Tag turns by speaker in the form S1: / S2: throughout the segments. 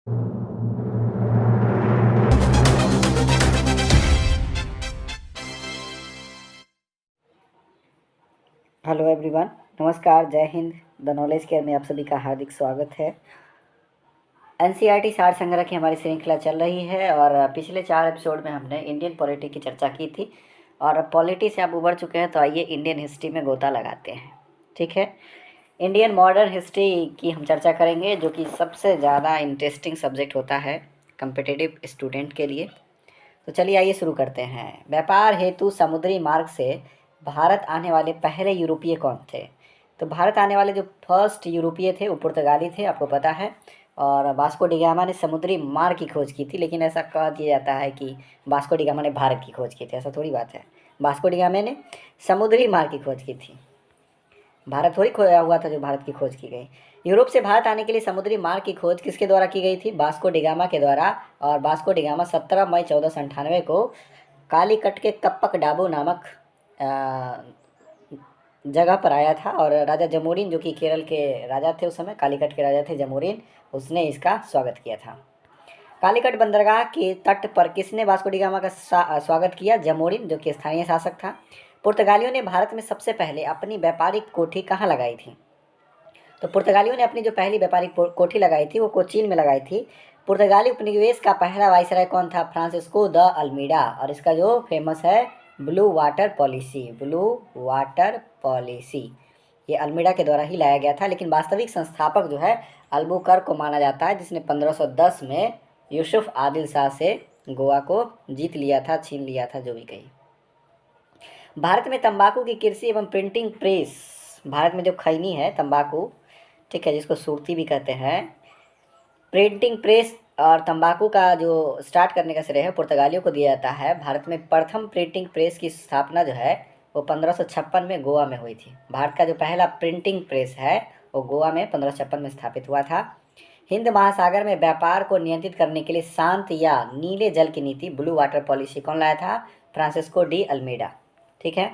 S1: Hello everyone, नमस्कार, जय Hind. The knowledge care में आप सभी का हार्दिक स्वागत है। एनसीईआरटी सार संग्रह की हमारी श्रृंखला चल रही है और पिछले 4 एपिसोड में हमने इंडियन पॉलिटी की चर्चा की थी और अब पॉलिटी से आप उबर चुके हैं तो आइए इंडियन हिस्ट्री में गोता लगाते हैं। ठीक है, इंडियन मॉडर्न हिस्ट्री की हम चर्चा करेंगे, जो कि सबसे ज़्यादा इंटरेस्टिंग सब्जेक्ट होता है कम्पिटिटिव स्टूडेंट के लिए। तो चलिए आइए शुरू करते हैं। व्यापार हेतु समुद्री मार्ग से भारत आने वाले पहले यूरोपीय कौन थे? तो भारत आने वाले जो फर्स्ट यूरोपीय थे वो पुर्तगाली थे, आपको पता है। और वास्को डी गामा ने समुद्री मार्ग की खोज की थी, लेकिन ऐसा कह दिया जाता है कि वास्को डी गामा ने भारत की खोज की थी। ऐसा थोड़ी बात है, वास्को डी गामा ने समुद्री मार्ग की खोज की थी, भारत थोड़ी खोया हुआ था जो भारत की खोज की गई। यूरोप से भारत आने के लिए समुद्री मार्ग की खोज किसके द्वारा की गई थी? वास्को डी गामा के द्वारा। और वास्को डी गामा 17 मई 1498 को कालीकट के कप्पक डाबू नामक जगह पर आया था और राजा जमोरिन, जो कि केरल के राजा थे उस समय, कालीकट के राजा थे जमोरिन, उसने इसका स्वागत किया था। कालीकट बंदरगाह के तट पर किसने वास्को डी गामा का स्वागत किया? जमोरिन, जो कि स्थानीय शासक था। पुर्तगालियों ने भारत में सबसे पहले अपनी व्यापारिक कोठी कहाँ लगाई थी? तो पुर्तगालियों ने अपनी जो पहली व्यापारिक कोठी लगाई थी वो कोचीन में लगाई थी। पुर्तगाली उपनिवेश का पहला वाइसराय कौन था? Francisco de Almeida. और इसका जो फेमस है blue water policy, blue water policy, ये अल्मीडा के द्वारा ही लाया गया था। लेकिन वास्तविक संस्थापक जो है अल्बुकर्क को माना जाता है, जिसने 1510 में यूसुफ आदिल शाह से गोवा को जीत लिया था, छीन लिया था, जो भी कही। भारत में तंबाकू की कृषि एवं प्रिंटिंग प्रेस, भारत में जो खैनी है तंबाकू, ठीक है, जिसको सुरती भी कहते हैं, प्रिंटिंग प्रेस और तंबाकू का जो स्टार्ट करने का श्रेय है पुर्तगालियों को दिया जाता है। भारत में प्रथम प्रिंटिंग प्रेस की स्थापना जो है वो 1556 में गोवा में हुई थी। भारत का जो पहला प्रिंटिंग प्रेस है वो गोवा में 1556 में स्थापित हुआ था। हिंद महासागर में व्यापार को नियंत्रित करने के लिए शांत या नीले जल की नीति, ब्लू वाटर पॉलिसी, कौन लाया था? Francisco de Almeida. ठीक है,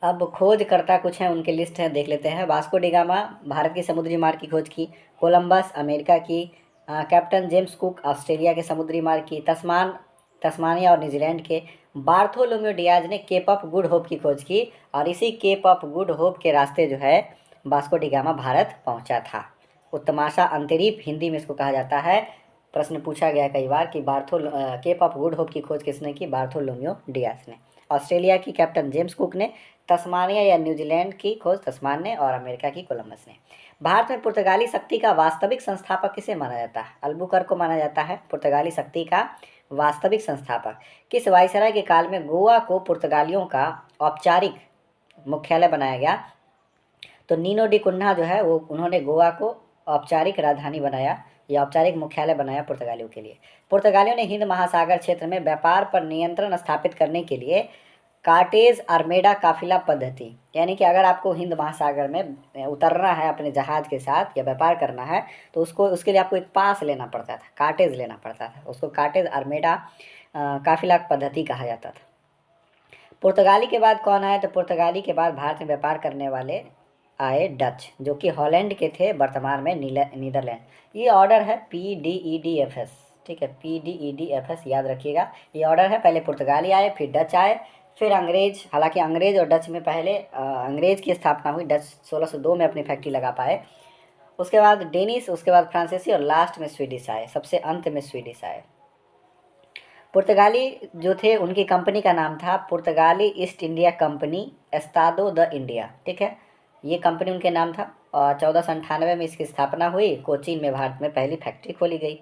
S1: अब खोजकर्ता कुछ हैं, उनकी लिस्ट है, देख लेते हैं। वास्को डी गामा भारत की समुद्री मार्ग की खोज की। कोलंबस अमेरिका की। कैप्टन जेम्स कुक ऑस्ट्रेलिया के समुद्री मार्ग की। तस्मानिया और न्यूजीलैंड के। बार्थोलोम्यू डियाज ने केप ऑफ गुड होप की खोज की और इसी केप ऑफ गुड होप के रास्ते जो है वास्को डी गामा भारत पहुंचा था। उत्तमाशा अंतरीप, हिंदी में इसको कहा जाता है। प्रश्न पूछा गया कई बार कि केप ऑफ गुड होप की खोज किसने की? बार्थोलोम्यू डियाज ने। ऑस्ट्रेलिया की कैप्टन जेम्स कुक ने। तस्मानिया या न्यूजीलैंड की खोज तस्मान ने और अमेरिका की कोलंबस ने। भारत में पुर्तगाली शक्ति का वास्तविक संस्थापक किसे माना जाता है? अल्बुकर्क को माना जाता है पुर्तगाली शक्ति का वास्तविक संस्थापक। किस वायसराय के काल में गोवा को पुर्तगालियों का औपचारिक मुख्यालय बनाया गया? तो नीनो डी कुन्हा जो है वो, उन्होंने गोवा को औपचारिक राजधानी बनाया या औपचारिक मुख्यालय बनाया पुर्तगालियों के लिए। पुर्तगालियों ने हिंद महासागर क्षेत्र में व्यापार पर नियंत्रण स्थापित करने के लिए कार्टेज आर्मेडा काफिला पद्धति, यानी कि अगर आपको हिंद महासागर में उतरना है अपने जहाज़ के साथ या व्यापार करना है तो उसके लिए आपको एक पास लेना पड़ता था, कार्टेज लेना पड़ता था, उसको कार्टेज आर्मेडा काफिला पद्धति कहा जाता था। पुर्तगाली के बाद कौन आया? तो पुर्तगाली के बाद भारत में व्यापार करने वाले आए डच, जो कि हॉलैंड के थे, वर्तमान में नीदरलैंड। ये ऑर्डर है PDEDFS, ठीक है, PDEDFS याद रखिएगा, ये ऑर्डर है। पहले पुर्तगाली आए, फिर डच आए, फिर अंग्रेज। हालांकि अंग्रेज और डच में पहले अंग्रेज की स्थापना हुई, डच 1602 में अपनी फैक्ट्री लगा पाए। उसके बाद डेनिश, उसके बाद फ्रांसीसी और लास्ट में स्वीडिश आए, सबसे अंत में स्वीडिश आए। पुर्तगाली जो थे उनकी कंपनी का नाम था पुर्तगाली ईस्ट इंडिया कंपनी एस्तादो द इंडिया, ठीक है, ये कंपनी उनके नाम था। और 1498 में इसकी स्थापना हुई, कोचीन में भारत में पहली फैक्ट्री खोली गई।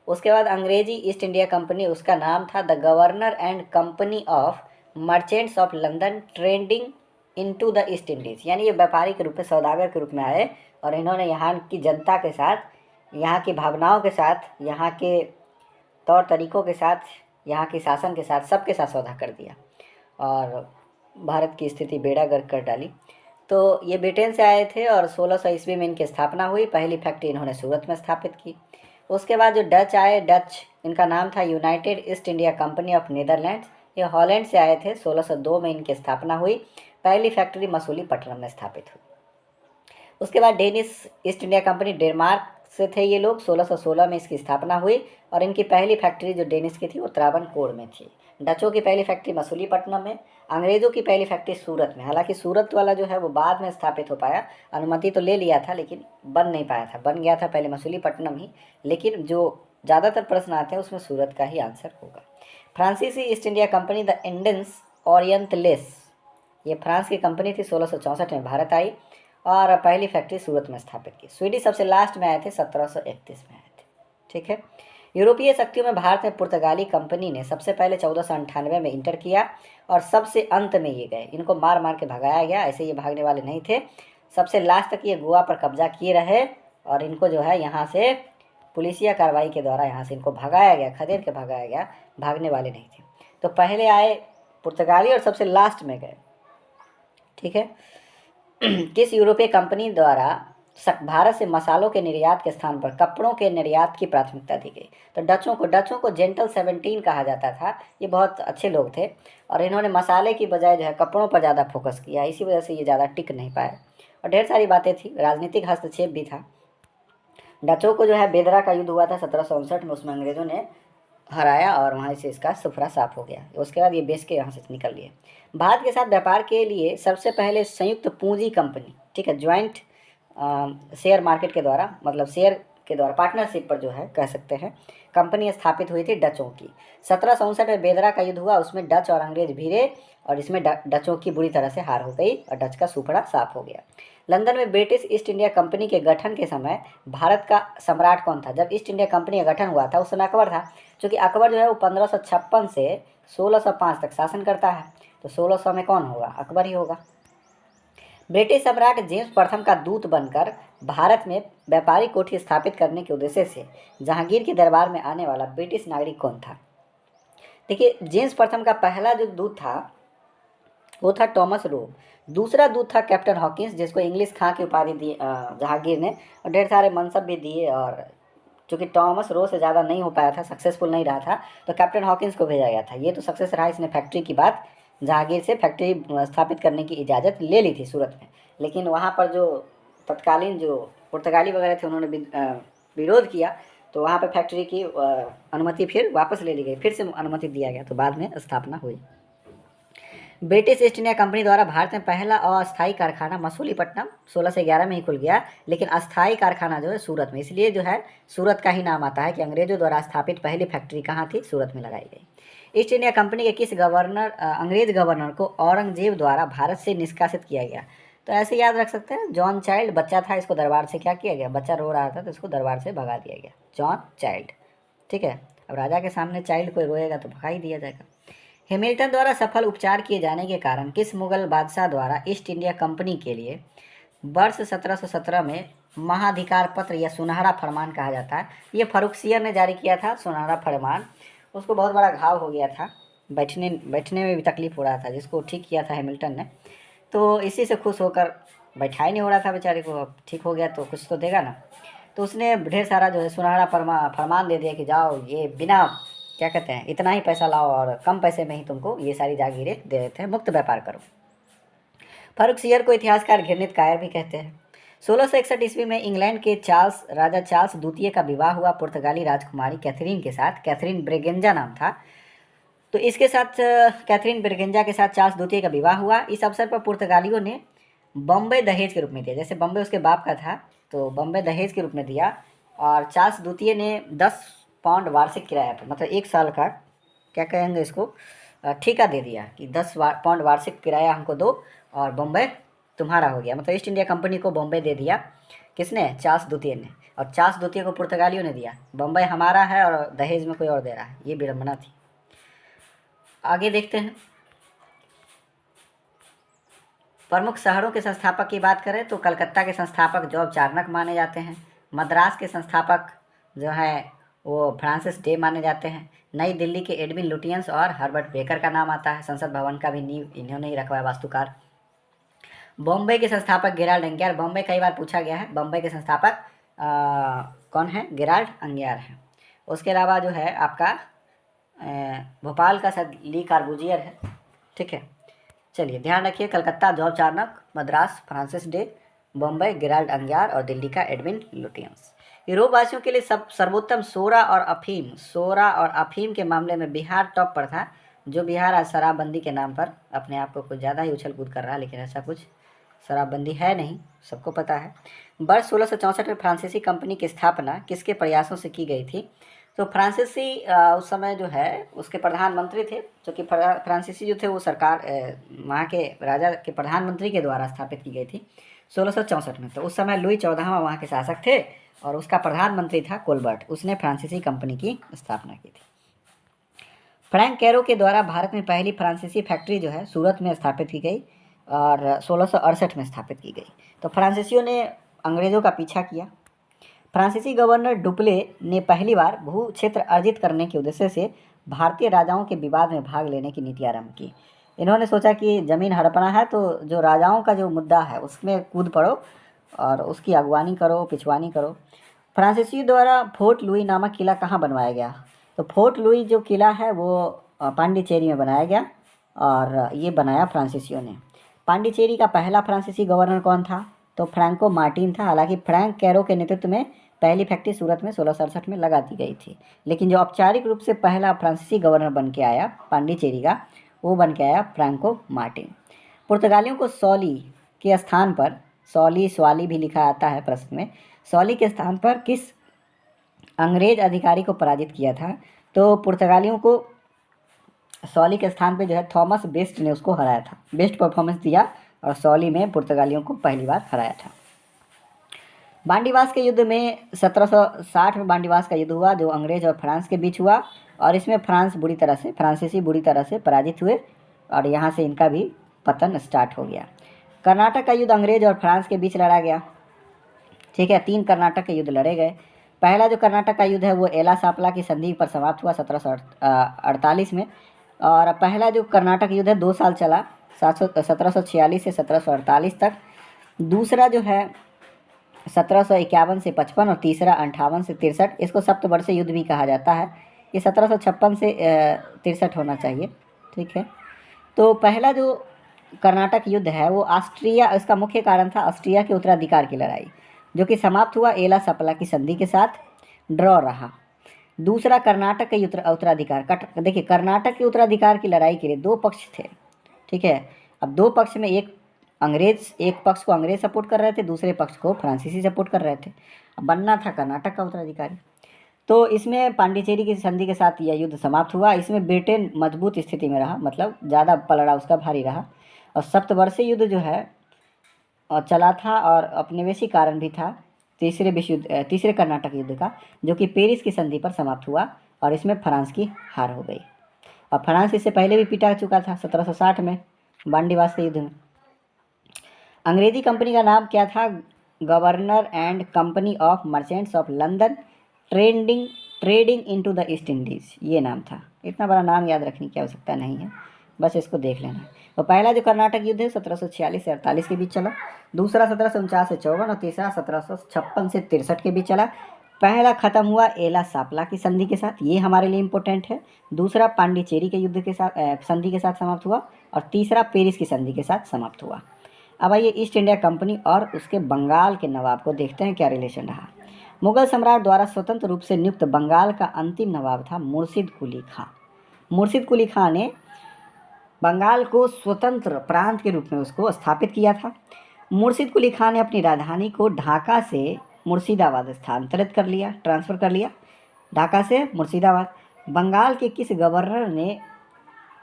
S1: उसके बाद अंग्रेजी ईस्ट इंडिया कंपनी, उसका नाम था the governor and company of merchants of London trading into the east Indies, यानी ये व्यापारी के रूप में, सौदागर के रूप में आए और इन्होंने यहाँ की जनता के साथ, यहाँ की भावनाओं के साथ, यहाँ के तौर तरीक़ों के साथ, यहाँ के शासन के साथ, सबके साथ सौदा कर दिया और भारत की स्थिति बेड़ा गर्क कर डाली। तो ये ब्रिटेन से आए थे और 1600 ईस्वी में इनकी स्थापना हुई। पहली फैक्ट्री इन्होंने सूरत में स्थापित की। उसके बाद जो डच आए, डच, इनका नाम था United east India company of Netherlands, ये हॉलैंड से आए थे। 1602 में इनकी स्थापना हुई। पहली फैक्ट्री मसूलीपट्टनम में स्थापित हुई। उसके बाद Danish east India company Denmark से थे ये लोग। 1616 में इसकी स्थापना हुई और इनकी पहली फैक्ट्री जो डेनिस की थी वो त्रावणकोर में थी। डचों की पहली फैक्ट्री मसूलीपट्टनम में, अंग्रेज़ों की पहली फैक्ट्री सूरत में। हालांकि सूरत वाला जो है वो बाद में स्थापित हो पाया, अनुमति तो ले लिया था लेकिन बन नहीं पाया था, बन गया था पहले मसूलीपट्टनम ही, लेकिन जो ज़्यादातर प्रश्न आते हैं उसमें सूरत का ही आंसर होगा। फ्रांसीसी east India company the Indians Orientalis, ये फ्रांस की कंपनी थी, 1664 में भारत आई और पहली फैक्ट्री सूरत में स्थापित की। स्वीडिश सबसे लास्ट में आए थे, 1731 में आए थे। ठीक है। यूरोपीय शक्तियों में भारत में पुर्तगाली कंपनी ने सबसे पहले 1498 में इंटर किया और सबसे अंत में ये गए। इनको मार मार के भगाया गया, ऐसे ये भागने वाले नहीं थे। सबसे लास्ट तक ये गोवा पर कब्जा किए रहे और इनको जो है यहाँ से पुलिसिया कार्रवाई के द्वारा यहाँ से इनको भगाया गया, खदेड़ के भगाया गया, भागने वाले नहीं थे। तो पहले आए पुर्तगाली और सबसे लास्ट में गए। ठीक है। किस यूरोपीय कंपनी द्वारा भारत से मसालों के निर्यात के स्थान पर कपड़ों के निर्यात की प्राथमिकता दी गई? तो डचों को जेंटल 17 कहा जाता था। ये बहुत अच्छे लोग थे और इन्होंने मसाले की बजाय जो है कपड़ों पर ज़्यादा फोकस किया, इसी वजह से ये ज़्यादा टिक नहीं पाए और ढेर सारी बातें थी। राजनीतिक हस्तक्षेप भी था। डचों को जो है बेदरा का युद्ध हुआ था 1759 में, उसमें अंग्रेज़ों ने हराया और वहाँ से इसका सुफरा साफ हो गया। उसके बाद ये बेच के यहाँ से निकल लिए। भारत के साथ व्यापार के लिए सबसे पहले संयुक्त पूंजी कंपनी, ठीक है, ज्वाइंट शेयर मार्केट के द्वारा, मतलब शेयर के द्वारा पार्टनरशिप पर जो है कह सकते हैं, कंपनी स्थापित हुई थी डचों की। 1764 में बेदरा का युद्ध हुआ, उसमें डच और अंग्रेज भिड़े और इसमें डचों की बुरी तरह से हार हो गई और डच का सुपड़ा साफ हो गया। लंदन में ब्रिटिश ईस्ट इंडिया कंपनी के गठन के समय भारत का सम्राट कौन था? जब ईस्ट इंडिया कंपनी का गठन हुआ था उस समय अकबर था, क्योंकि अकबर जो है वो 1556 से 1605 तक शासन करता है, तो 1600 में कौन होगा? अकबर ही होगा। ब्रिटिश सम्राट जेम्स प्रथम का दूत बनकर भारत में व्यापारिक कोठी स्थापित करने के उद्देश्य से जहांगीर के दरबार में आने वाला ब्रिटिश नागरिक कौन था? देखिए, जेम्स प्रथम का पहला जो दूत था वो था टॉमस रो। दूसरा दूत था कैप्टन हॉकिंस, जिसको इंग्लिश खां की उपाधि दी जहांगीर ने, और ढेर सारे मनसब भी दिए। और चूँकि टॉमस रो से ज़्यादा नहीं हो पाया था, सक्सेसफुल नहीं रहा था, तो कैप्टन हॉकिंस को भेजा गया था। ये तो सक्सेस रहा, इसने फैक्ट्री की बात, जहांगीर से फैक्ट्री स्थापित करने की इजाज़त ले ली थी सूरत में, लेकिन वहाँ पर जो तत्कालीन जो पुर्तगाली वगैरह थे उन्होंने विरोध किया, तो वहाँ पर फैक्ट्री की अनुमति फिर वापस ले ली गई, फिर से अनुमति दिया गया, तो बाद में स्थापना हुई। ब्रिटिश ईस्ट इंडिया कंपनी द्वारा भारत में पहला अस्थायी कारखाना मसूलीपट्टनम 1611 में ही खुल गया, लेकिन अस्थायी कारखाना जो है सूरत में, इसलिए जो है सूरत का ही नाम आता है कि अंग्रेजों द्वारा स्थापित पहली फैक्ट्री कहाँ थी? सूरत में लगाई गई। ईस्ट इंडिया कंपनी के किस अंग्रेज गवर्नर को औरंगजेब द्वारा भारत से निष्कासित किया गया? तो ऐसे याद रख सकते हैं, जॉन चाइल्ड बच्चा था, इसको दरबार से क्या किया गया? बच्चा रो रहा था तो इसको दरबार से भगा दिया गया, जॉन चाइल्ड। ठीक है। अब राजा के सामने चाइल्ड कोई रोएगा तो भगा ही दिया जाएगा। हैमिल्टन द्वारा सफल उपचार किए जाने के कारण किस मुगल बादशाह द्वारा ईस्ट इंडिया कंपनी के लिए वर्ष 1717 में महाधिकार पत्र या सुनहरा फरमान कहा जाता है? ये फर्रुखसियर ने जारी किया था सुनहरा फरमान। उसको बहुत बड़ा घाव हो गया था, बैठने में भी तकलीफ हो रहा था, जिसको ठीक किया था हैमिल्टन ने, तो इसी से खुश होकर, बैठा ही नहीं हो रहा था बेचारे को, अब ठीक हो गया तो कुछ तो देगा ना, तो उसने ढेर सारा जो है सुनहरा फरमान दे दिया कि जाओ, ये बिना क्या कहते हैं, इतना ही पैसा लाओ और कम पैसे में ही तुमको ये सारी जागीरें दे देते हैं, मुक्त व्यापार करो। फर्रुखसियर को इतिहासकार घृणित कायर भी कहते हैं। 1661 ईस्वी में इंग्लैंड के राजा चार्ल्स द्वितीय का विवाह हुआ पुर्तगाली राजकुमारी कैथरीन के साथ। कैथरीन ब्रेगेंजा नाम था, तो इसके साथ कैथरीन ब्रेगेंजा के साथ चार्ल्स द्वितीय का विवाह हुआ। इस अवसर पर पुर्तगालियों ने बम्बई दहेज के रूप में दिया, जैसे बम्बई उसके बाप का था तो बम्बई दहेज के रूप में दिया, और चार्ल्स द्वितीय ने 10 पाउंड वार्षिक किराया पर, मतलब 1 साल का क्या कहेंगे इसको, ठेका दे दिया कि 10 पाउंड वार्षिक किराया हमको दो और बम्बई तुम्हारा हो गया। मतलब ईस्ट इंडिया कंपनी को बम्बई दे दिया, किसने? चार्ल्स द्वितीय ने, और चार्ल्स द्वितीय को पुर्तगालियों ने दिया। बम्बई हमारा है और दहेज में कोई और दे रहा है, ये विडम्बना थी। आगे देखते हैं। प्रमुख शहरों के संस्थापक की बात करें तो कलकत्ता के संस्थापक जॉर्ज चार्नक माने जाते हैं। मद्रास के संस्थापक जो है वो फ्रांसिस डे माने जाते हैं। नई दिल्ली के एडविन लुटियंस और हर्बर्ट बेकर का नाम आता है। संसद भवन का भी नींव इन्होंने ही रखवाया, वास्तुकार। बॉम्बे के संस्थापक गेराल्ड अंगियार, बॉम्बे कई बार पूछा गया है, बॉम्बे के संस्थापक कौन है? गेराल्ड अंगियार है। उसके अलावा जो है आपका भोपाल का शायद ली कार्बूजियर है। ठीक है, चलिए ध्यान रखिए, Calcutta George Charnock, Madras Francis Day, Bombay Gerald Aungier और दिल्ली का एडविन लुटियंस। यूरोप वासियों के लिए सब सर्वोत्तम सोरा और अफीम के मामले में बिहार टॉप पर था। जो बिहार आज शराबबंदी के नाम पर अपने आप को कुछ ज़्यादा ही उछल कूद कर रहा है, लेकिन ऐसा कुछ शराबबंदी है नहीं, सबको पता है। वर्ष 1664 में फ्रांसीसी कंपनी की स्थापना किसके प्रयासों से की गई थी? तो फ्रांसीसी उस समय जो है उसके प्रधानमंत्री थे, जो कि फ्रांसीसी जो थे वो सरकार वहाँ के राजा के प्रधानमंत्री के द्वारा स्थापित की गई थी 1664 में। तो उस समय लुई 14वां वहाँ के शासक थे और उसका प्रधानमंत्री था कोलबर्ट। उसने फ्रांसीसी कंपनी की स्थापना की थी। फ्रैंक कैरो के द्वारा भारत में पहली फ्रांसीसी फैक्ट्री जो है सूरत में स्थापित की गई और 1668 में स्थापित की गई। तो फ्रांसीसियों ने अंग्रेज़ों का पीछा किया। फ्रांसीसी गवर्नर डुप्ले ने पहली बार भू क्षेत्र अर्जित करने के उद्देश्य से भारतीय राजाओं के विवाद में भाग लेने की नीति आरंभ की। इन्होंने सोचा कि ज़मीन हड़पना है तो जो राजाओं का जो मुद्दा है उसमें कूद पड़ो और उसकी अगवानी करो, पिछवानी करो। फ्रांसीसी द्वारा फोर्ट लुई नामक किला कहाँ बनवाया गया? तो फोर्ट लुई जो किला है वो पांडिचेरी में बनाया गया और ये बनाया फ्रांसीसियों ने। पांडिचेरी का पहला फ्रांसीसी गवर्नर कौन था? तो फ्रैंको मार्टिन था। हालांकि फ्रैंक कैरो के नेतृत्व में पहली फैक्ट्री सूरत में 1668 में लगा दी गई थी, लेकिन जो औपचारिक रूप से पहला फ्रांसीसी गवर्नर बन के आया पांडिचेरी का, वो बन के आया फ्रैंको मार्टिन। पुर्तगालियों को सौली के स्थान पर, स्वाली भी लिखा आता है प्रश्न में, सौली के स्थान पर किस अंग्रेज अधिकारी को पराजित किया था? तो पुर्तगालियों को सौली के स्थान पे जो है थॉमस बेस्ट ने उसको हराया था। बेस्ट परफॉर्मेंस दिया और सौली में पुर्तगालियों को पहली बार हराया था। बांडीवास के युद्ध में 1760 में बांडीवास का युद्ध हुआ जो अंग्रेज और फ्रांस के बीच हुआ और इसमें फ्रांसीसी बुरी तरह से पराजित हुए और यहाँ से इनका भी पतन स्टार्ट हो गया। कर्नाटक का युद्ध अंग्रेज और फ्रांस के बीच लड़ा गया। ठीक है, 3 कर्नाटक के युद्ध लड़े गए। पहला जो कर्नाटक का युद्ध है वो एला सापला की संधि पर समाप्त हुआ 1748 में और पहला जो कर्नाटक युद्ध है 2 साल चला 1746 से 1748 तक। दूसरा जो है 1751 से 55 और तीसरा 58 से 63। इसको सप्तवर्षीय युद्ध भी कहा जाता है। ये 1756 से 63 होना चाहिए। ठीक है, तो पहला जो कर्नाटक युद्ध है वो ऑस्ट्रिया, इसका मुख्य कारण था ऑस्ट्रिया के उत्तराधिकार की लड़ाई जो कि समाप्त हुआ एला सपला की संधि के साथ, ड्रॉ रहा। दूसरा कर्नाटक के उत्तराधिकार, देखिए कर्नाटक के उत्तराधिकार की लड़ाई के लिए 2 पक्ष थे। ठीक है, अब 2 पक्ष में एक पक्ष को अंग्रेज सपोर्ट कर रहे थे, दूसरे पक्ष को फ्रांसीसी सपोर्ट कर रहे थे। अब बनना था कर्नाटक का उत्तराधिकारी। तो इसमें पांडिचेरी की संधि के साथ यह युद्ध समाप्त हुआ। इसमें ब्रिटेन मजबूत स्थिति में रहा, मतलब ज़्यादा पलड़ा उसका भारी रहा और सप्तवर्षीय युद्ध जो है चला था और औपनिवेशी कारण भी था तीसरे कर्नाटक युद्ध का, जो कि पेरिस की संधि पर समाप्त हुआ और इसमें फ्रांस की हार हो गई। और फ्रांस इससे पहले भी पिटा चुका था 1760 में बांडीवास के युद्ध में। अंग्रेजी कंपनी का नाम क्या था? Governor and company of merchants of London trading into the east Indies, ये नाम था। इतना बड़ा नाम याद रखने की आवश्यकता नहीं है, बस इसको देख लेना है। तो पहला जो कर्नाटक युद्ध है 1746 से 48 के बीच चला, दूसरा 1749 से 54 और तीसरा 1756 से 63 के बीच चला। पहला खत्म हुआ एला सापला की संधि के साथ, ये हमारे लिए इम्पोर्टेंट है। दूसरा पांडिचेरी के युद्ध के साथ संधि के साथ समाप्त हुआ और तीसरा पेरिस की संधि के साथ समाप्त हुआ। अब आइए ईस्ट इंडिया कंपनी और उसके बंगाल के नवाब को देखते हैं क्या रिलेशन रहा। मुगल सम्राट द्वारा स्वतंत्र रूप से नियुक्त बंगाल का अंतिम नवाब था मुर्शिद कुली खां। मुर्शिद कुली खां ने बंगाल को स्वतंत्र प्रांत के रूप में उसको स्थापित किया था। मुर्शिद कुली खां ने अपनी राजधानी को ढाका से मुर्शिदाबाद ट्रांसफ़र कर लिया ढाका से मुर्शिदाबाद। बंगाल के किस गवर्नर ने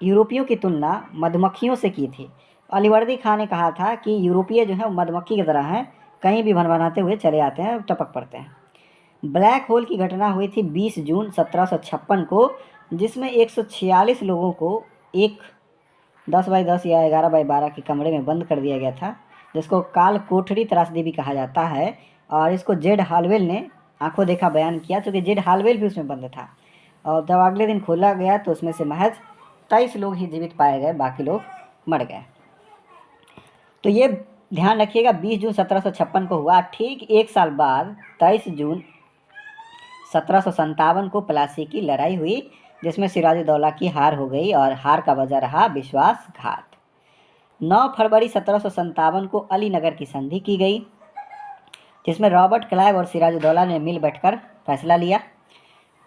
S1: यूरोपियों की तुलना मधुमक्खियों से की थी? अलीवर्दी खां ने कहा था कि यूरोपीय जो है मधुमक्खी की तरह हैं, कहीं भी भनभनाते हुए चले आते हैं, टपक पड़ते हैं। ब्लैक होल की घटना हुई थी 20 जून 1756 को, जिसमें 146 लोगों को एक 10 बाई 10 या 11 बाई 12 के कमरे में बंद कर दिया गया था, जिसको काल कोठरी त्रासदी भी कहा जाता है। और इसको जेड हालवेल ने आंखों देखा बयान किया, क्योंकि जेड हालवेल भी उसमें बंद था। और जब अगले दिन खोला गया तो उसमें से महज 23 लोग ही जीवित पाए गए, बाकी लोग मर गए। तो ये ध्यान रखिएगा, 20 जून 1756 को हुआ। ठीक 1 साल बाद 23 जून 1757 को प्लासी की लड़ाई हुई, जिसमें सिराजुद्दौला की हार हो गई और हार का वजह रहा विश्वासघात। 9 फरवरी 1757 को अलीनगर की संधि की गई। जिसमें रॉबर्ट क्लाइव और सिराजुद्दौला ने मिल बैठकर फैसला लिया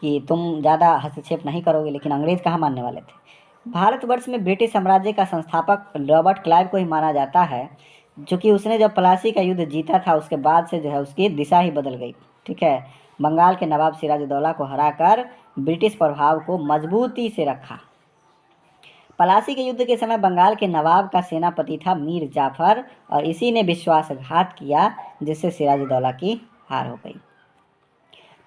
S1: कि तुम ज़्यादा हस्तक्षेप नहीं करोगे, लेकिन अंग्रेज़ कहाँ मानने वाले थे। भारतवर्ष में ब्रिटिश साम्राज्य का संस्थापक रॉबर्ट क्लाइव को ही माना जाता है, जो कि उसने जब प्लासी का युद्ध जीता था उसके बाद से जो है उसकी दिशा ही बदल गई। ठीक है, बंगाल के नवाब सिराजुद्दौला को हराकर ब्रिटिश प्रभाव को मजबूती से रखा। प्लासी के युद्ध के समय बंगाल के नवाब का सेनापति था मीर जाफर, और इसी ने विश्वासघात किया, जिससे सिराजुद्दौला की हार हो गई।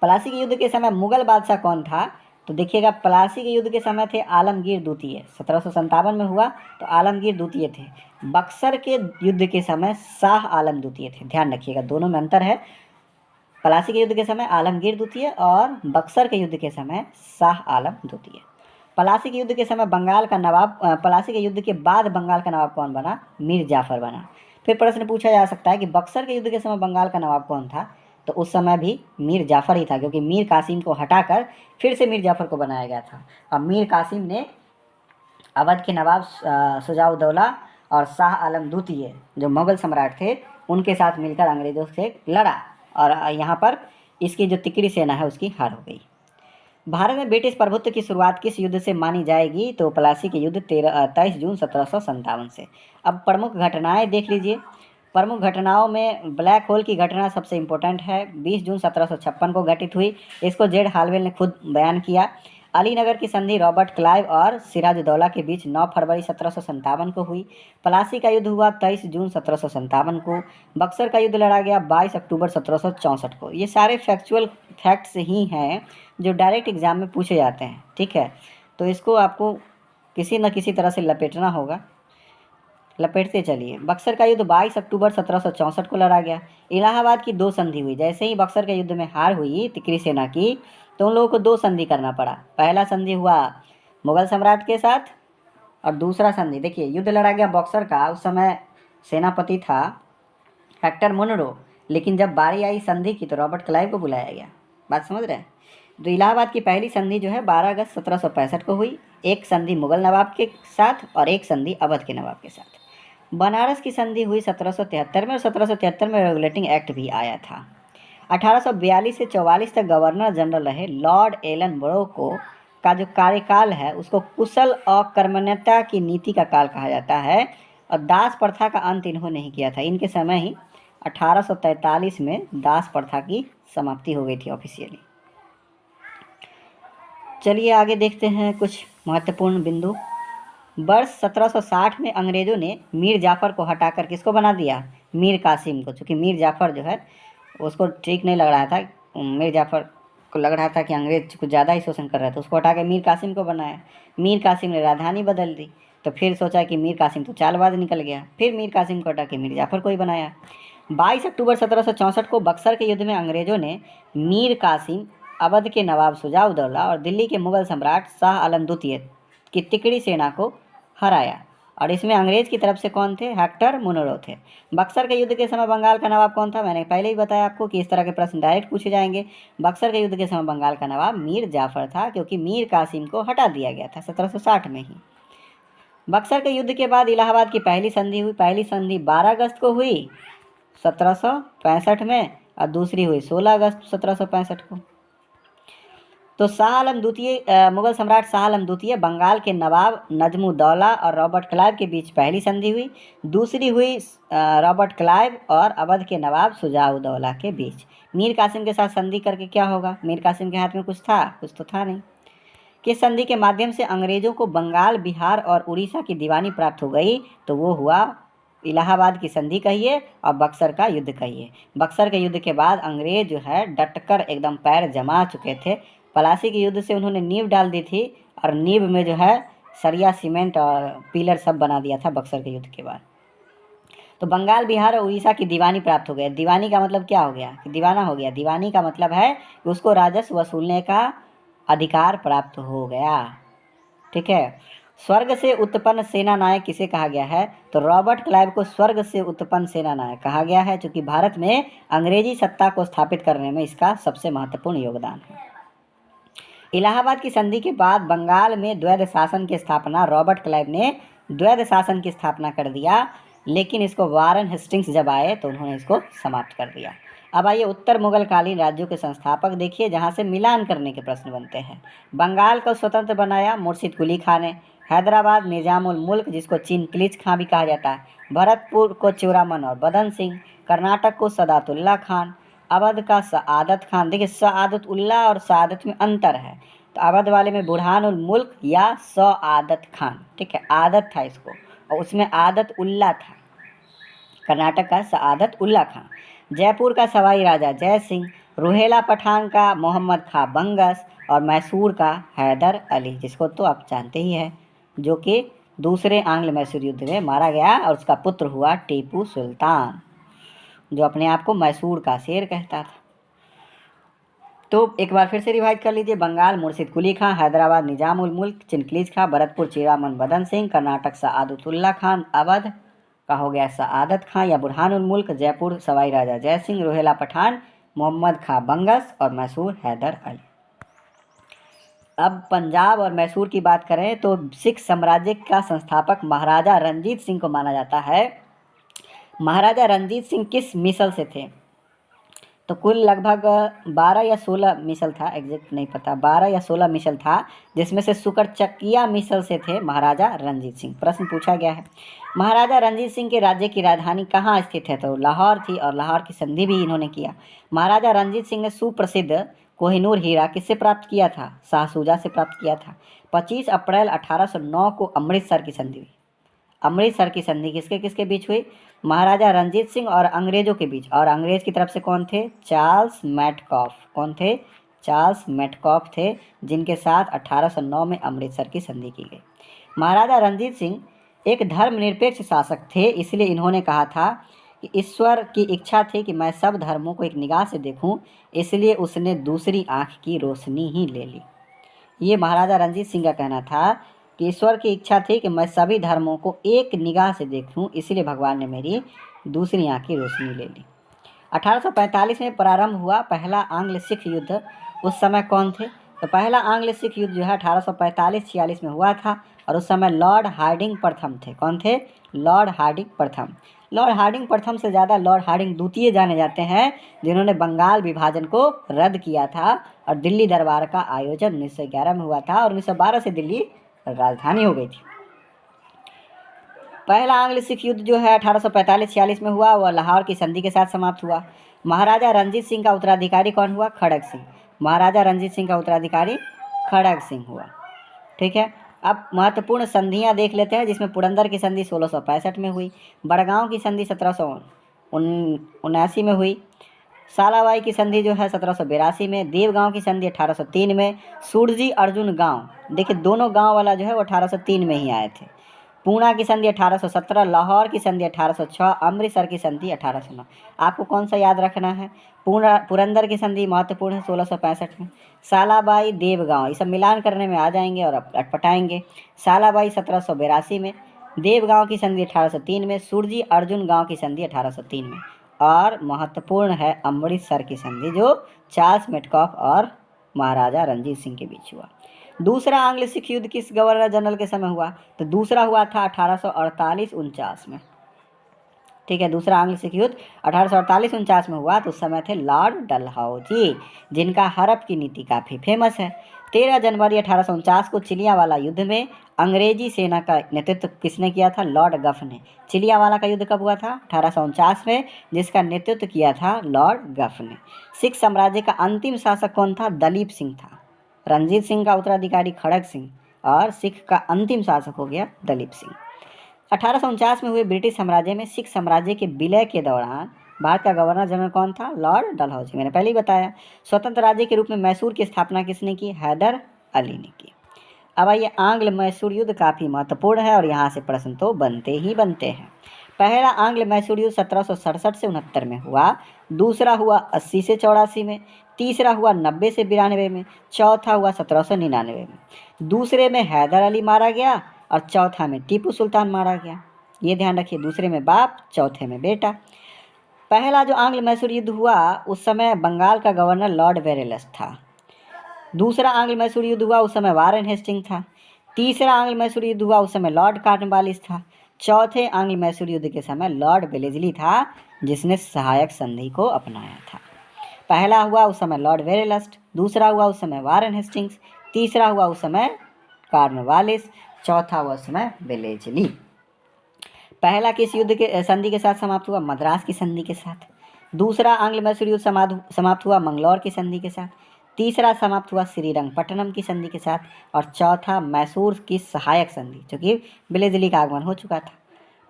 S1: प्लासी के युद्ध के समय मुगल बादशाह कौन था, तो देखिएगा प्लासी के युद्ध के समय थे आलमगीर द्वितीय। 1757 में हुआ तो आलमगीर द्वितीय थे। बक्सर के युद्ध के समय शाह आलम द्वितीय थे। ध्यान रखिएगा, दोनों में अंतर है। प्लासी के युद्ध के समय आलमगीर द्वितीय और बक्सर के युद्ध के समय शाह आलम द्वितीय। प्लासी के युद्ध के समय बंगाल का नवाब, प्लासी के युद्ध के बाद बंगाल का नवाब कौन बना, मीर जाफर बना। फिर प्रश्न पूछा जा सकता है कि बक्सर के युद्ध के समय बंगाल का नवाब कौन था, तो उस समय भी मीर जाफर ही था, क्योंकि मीर कासिम को हटाकर फिर से मीर जाफर को बनाया गया था। अब मीर कासिम ने अवध के नवाब शुजाउद्दौला और शाह आलम द्वितीय जो मुगल सम्राट थे उनके साथ मिलकर अंग्रेज़ों से लड़ा, और यहाँ पर इसकी जो तिकड़ी सेना है उसकी हार हो गई। भारत में ब्रिटिश प्रभुत्व की शुरुआत किस युद्ध से मानी जाएगी, तो प्लासी के युद्ध 23 जून 1757 से। अब प्रमुख घटनाएं देख लीजिए। प्रमुख घटनाओं में ब्लैक होल की घटना सबसे इम्पोर्टेंट है, 20 जून 1756 को घटित हुई। इसको जेड हालवेल ने खुद बयान किया। अलीनगर की संधि रॉबर्ट क्लाइव और सिराजुद्दौला के बीच 9 फरवरी 1757 को हुई। प्लासी का युद्ध हुआ 23 जून 1757 को। बक्सर का युद्ध लड़ा गया 22 अक्टूबर 1764 को। ये सारे फैक्चुअल फैक्ट्स ही हैं जो डायरेक्ट एग्जाम में पूछे जाते हैं। ठीक है, तो इसको आपको किसी न किसी तरह से लपेटना होगा, लपेटते चलिए। बक्सर का युद्ध 22 अक्टूबर 1764 को लड़ा गया। इलाहाबाद की 2 संधि हुई। जैसे ही बक्सर के युद्ध में हार हुई तिकरी सेना की, तो उन लोगों को 2 संधि करना पड़ा। पहला संधि हुआ मुगल सम्राट के साथ, और दूसरा संधि देखिए युद्ध लड़ा गया बक्सर का, उस समय सेनापति था हेक्टर मुनरो, लेकिन जब बारी आई संधि की तो रॉबर्ट क्लाइव को बुलाया गया। बात समझ रहे हैं। तो इलाहाबाद की पहली संधि जो है 12 अगस्त 1765 को हुई। एक संधि मुगल नवाब के साथ और एक संधि अवध के नवाब के साथ। बनारस की संधि हुई 1773 में, और 1773 में रेगुलेटिंग एक्ट भी आया था। 1842 से 44 तक गवर्नर जनरल रहे लॉर्ड एलन ब्रो को का जो कार्यकाल है उसको कुशल और कर्मण्यता की नीति का काल कहा जाता है, और दास प्रथा का अंत इन्होंने ही किया था। इनके समय ही 1843 में दास प्रथा की समाप्ति हो गई थी ऑफिशियली। चलिए आगे देखते हैं कुछ महत्वपूर्ण बिंदु। वर्ष 1760 में अंग्रेज़ों ने मीर जाफ़र को हटाकर किसको बना दिया, मीर कासिम को। चूँकि मीर जाफ़र जो है उसको ठीक नहीं लग रहा था, मीर जाफ़र को लग रहा था कि अंग्रेज कुछ ज़्यादा ही शोषण कर रहे थे, उसको हटा के मीर कासिम को बनाया। मीर कासिम ने राजधानी बदल दी, तो फिर सोचा कि मीर कासिम तो चालबाज निकल गया, फिर मीर कासिम को हटा के मीर जाफ़र को ही बनाया। 22 अक्टूबर 1764 को बक्सर के युद्ध में अंग्रेज़ों ने मीर कासिम, अवध के नवाब शुजाउद्दौला और दिल्ली के मुगल सम्राट शाह आलम द्वितीय की तिकड़ी सेना को हराया, और इसमें अंग्रेज की तरफ से कौन थे, हेक्टर मुनरो थे। बक्सर के युद्ध के समय बंगाल का नवाब कौन था, मैंने पहले ही बताया आपको कि इस तरह के प्रश्न डायरेक्ट पूछे जाएंगे। बक्सर के युद्ध के समय बंगाल का नवाब मीर जाफ़र था, क्योंककि मीर कासिम को हटा दिया गया था 1760 में ही। बक्सर के युद्ध के बाद इलाहाबाद की पहली संधि हुई। पहली संधि 12 अगस्त को हुई 1765 में, और दूसरी हुई 16 अगस्त 1765 को। तो शाह आलम द्वितीय, मुगल सम्राट शाह आलम द्वितीय, बंगाल के नवाब नजमुद्दौला और रॉबर्ट क्लाइव के बीच पहली संधि हुई। दूसरी हुई रॉबर्ट क्लाइव और अवध के नवाब शुजाउद्दौला के बीच। मीर कासिम के साथ संधि करके क्या होगा, मीर कासिम के हाथ में कुछ था, कुछ तो था नहीं। किस संधि के माध्यम से अंग्रेजों को बंगाल, बिहार और उड़ीसा की दीवानी प्राप्त हो गई, तो वो हुआ इलाहाबाद की संधि कहिए और बक्सर का युद्ध कहिए। बक्सर के युद्ध के बाद अंग्रेज जो है डटकर एकदम पैर जमा चुके थे। प्लासी के युद्ध से उन्होंने नींव डाल दी थी, और नींव में जो है सरिया, सीमेंट और पिलर सब बना दिया था बक्सर के युद्ध के बाद। तो बंगाल, बिहार और उड़ीसा की दीवानी प्राप्त हो गई। दीवानी का मतलब क्या हो गया, कि दीवाना हो गया। दीवानी का मतलब है कि उसको राजस्व वसूलने का अधिकार प्राप्त हो गया। ठीक है। स्वर्ग से उत्पन्न सेना नायक किसे कहा गया है, तो रॉबर्ट क्लाइव को स्वर्ग से उत्पन्न सेना नायक कहा गया है, क्योंकि भारत में अंग्रेजी सत्ता को स्थापित करने में इसका सबसे महत्वपूर्ण योगदान है। इलाहाबाद की संधि के बाद बंगाल में द्वैध शासन की स्थापना, रॉबर्ट क्लाइव ने द्वैध शासन की स्थापना कर दिया, लेकिन इसको वारन हेस्टिंग्स जब आए तो उन्होंने इसको समाप्त कर दिया। अब आइए उत्तर मुगल कालीन राज्यों के संस्थापक देखिए, जहाँ से मिलान करने के प्रश्न बनते हैं। बंगाल को स्वतंत्र बनाया मुर्शिद कुली खां ने। हैदराबाद निजामुल मुल्क, जिसको चिनक्लिज खां भी कहा जाता है। भरतपुर को चूड़ामन और बदन सिंह। कर्नाटक को सदातुल्ला खान। अवध का सआदत खान। देखिए सआदत उल्ला और सआदत में अंतर है, तो अवध वाले में बुरहानुल मुल्क या सआदत खान, ठीक है, आदत था इसको, और उसमें आदत उल्ला था। कर्नाटक का सआदत उल्ला खां। जयपुर का सवाई राजा जय सिंह। रुहेला पठान का मोहम्मद खां बंगस। और मैसूर का हैदर अली, जिसको तो आप जानते ही हैं, जो कि दूसरे आंग्ल मैसूर युद्ध में मारा गया और उसका पुत्र हुआ टीपू सुल्तान, जो अपने आप को मैसूर का शेर कहता था। तो एक बार फिर से रिवाइज कर लीजिए। बंगाल मुर्शिद कुली खां। हैदराबाद निजाम उल मुल्क चिनक्लिज खां। भरतपुर चीरामन बदन सिंह। कर्नाटक सआदतुल्ला खान। अवध का हो गया सआदत खां या बुरहानुल मुल्क। जयपुर सवाई राजा जय सिंह। रोहेला पठान मोहम्मद खां बंगस। और मैसूर हैदर अली। अब पंजाब और मैसूर की बात करें तो सिख साम्राज्य का संस्थापक महाराजा रणजीत सिंह को माना जाता है। महाराजा रणजीत सिंह किस मिसल से थे? तो कुल लगभग 12 या 16 मिसल था, एग्जैक्ट नहीं पता, 12 या 16 मिसल था, जिसमें से सुकरचकिया मिसल से थे महाराजा रणजीत सिंह। प्रश्न पूछा गया है, महाराजा रणजीत सिंह के राज्य की राजधानी कहाँ स्थित है? तो लाहौर थी, और लाहौर की संधि भी इन्होंने किया। महाराजा रणजीत सिंह ने सुप्रसिद्ध कोहिनूर हीरा किससे प्राप्त किया था? शाहसूजा से प्राप्त किया था। 25 अप्रैल 1809 को अमृतसर की संधि हुई। अमृतसर की संधि किसके किसके बीच हुई? महाराजा रणजीत सिंह और अंग्रेजों के बीच। और अंग्रेज की तरफ से कौन थे? Charles Metcalfe. कौन थे? चार्ल्स मेटकॉफ थे, जिनके साथ 1809 में अमृतसर की संधि की गई। महाराजा रणजीत सिंह एक धर्मनिरपेक्ष शासक थे, इसलिए इन्होंने कहा था कि ईश्वर की इच्छा थी कि मैं सब धर्मों को एक निगाह से देखूं, इसलिए उसने दूसरी आंख की रोशनी ही ले ली। ये महाराजा रणजीत सिंह का कहना था कि ईश्वर की इच्छा थी कि मैं सभी धर्मों को एक निगाह से देखूं, इसलिए भगवान ने मेरी दूसरी आंख की रोशनी ले ली। 1845 में प्रारंभ हुआ पहला आंग्ल सिख युद्ध। उस समय कौन थे? तो पहला आंग्ल सिख युद्ध जो है 1845-46 में हुआ था, और उस समय लॉर्ड हार्डिंग प्रथम थे। कौन थे? लॉर्ड हार्डिंग प्रथम। लॉर्ड हार्डिंग प्रथम से ज़्यादा लॉर्ड हार्डिंग द्वितीय जाने जाते हैं, जिन्होंने बंगाल विभाजन को रद्द किया था, और दिल्ली दरबार का आयोजन 1911 में हुआ था, और 1912 से दिल्ली राजधानी हो गई थी। पहला आंग्ल सिख युद्ध जो है 1845-46 में हुआ, वह लाहौर की संधि के साथ समाप्त हुआ। महाराजा रणजीत सिंह का उत्तराधिकारी कौन हुआ? खड़ग सिंह। महाराजा रणजीत सिंह का उत्तराधिकारी खड़ग सिंह हुआ। ठीक है, अब महत्वपूर्ण संधियां देख लेते हैं, जिसमें पुरंदर की संधि 1665 में हुई। बड़गांव की संधि 1779 में हुई। सालाबाई की संधि जो है 1782 में। देवगांव की संधि 1803 में। सुरजी अर्जुन गांव, देखिए दोनों गांव वाला जो है वो 1803 में ही आए थे। पूना की संधि 1817। लाहौर की संधि 1806। अमृतसर की संधि 1809। आपको कौन सा याद रखना है? पुरंदर की संधि महत्वपूर्ण है 1665 में। सालाबाई, देवगांव, ये सब मिलान करने में आ जाएंगे और अटपटाएंगे। सालाबाई 1782 में। देवगांव की संधि 1803 में। सुरजी अर्जुन गांव की संधि 1803 में। और महत्वपूर्ण है अमृतसर की संधि, जो चार्ल्स मेटकॉफ और महाराजा रणजीत सिंह के बीच हुआ। दूसरा आंग्ल सिख युद्ध किस गवर्नर जनरल के समय हुआ? तो दूसरा हुआ था 1848-49 में। ठीक है, दूसरा आंग्ल सिख युद्ध 1848-49 में हुआ, तो उस समय थे लॉर्ड डलहौजी, जिनका हड़प की नीति काफ़ी फेमस है। 13 जनवरी 1849 को चिलियावाला युद्ध में अंग्रेजी सेना का नेतृत्व किसने किया था? लॉर्ड गफ ने। चिलियावाला का युद्ध कब हुआ था? 1849 में, जिसका नेतृत्व किया था लॉर्ड गफ ने। सिख साम्राज्य का अंतिम शासक कौन था? दलीप सिंह था। रणजीत सिंह का उत्तराधिकारी खड़ग सिंह, और सिख का अंतिम शासक हो गया दलीप सिंह। 1849 में हुए ब्रिटिश साम्राज्य में सिख साम्राज्य के विलय के दौरान भारत का गवर्नर जनरल कौन था? लॉर्ड डलहौजी। मैंने पहले ही बताया। स्वतंत्र राज्य के रूप में मैसूर की स्थापना किसने की? हैदर अली ने की। अब आइए, आंग्ल मैसूर युद्ध काफ़ी महत्वपूर्ण है, और यहाँ से प्रश्न तो बनते ही बनते हैं। पहला आंग्ल मैसूर युद्ध 1767 से 69 में हुआ। दूसरा हुआ 80 से 84 में। तीसरा हुआ 90 से 92 में। चौथा हुआ 1799 में। दूसरे में हैदर अली मारा गया, और चौथा में टीपू सुल्तान मारा गया। ये ध्यान रखिए, दूसरे में बाप, चौथे में बेटा। पहला जो आंग्ल मैसूर युद्ध हुआ, उस समय बंगाल का गवर्नर लॉर्ड वेरेलस था। दूसरा आंग्ल मैसूर युद्ध हुआ, उस समय वारेन हेस्टिंग था। तीसरा आंग्ल मैसूर युद्ध हुआ, उस समय लॉर्ड कॉर्नवालिस था। चौथे आंग्ल मैसूर युद्ध के समय लॉर्ड वेलेस्ली था, जिसने सहायक संधि को अपनाया था। पहला हुआ उस समय लॉर्ड वेरेलस्ट, दूसरा हुआ उस समय वारेन हेस्टिंग्स, तीसरा हुआ उस समय कॉर्नवालिस, चौथा हुआ उस समय वेलेस्ली। पहला किस युद्ध के संधि के साथ समाप्त हुआ? मद्रास की संधि के साथ। दूसरा आंग्ल मैसूर युद्ध समाप्त हुआ मंगलौर की संधि के साथ। तीसरा समाप्त हुआ श्रीरंगपट्टनम की संधि के साथ। और चौथा मैसूर की सहायक संधि, जो कि वेलेस्ली का आगमन हो चुका था।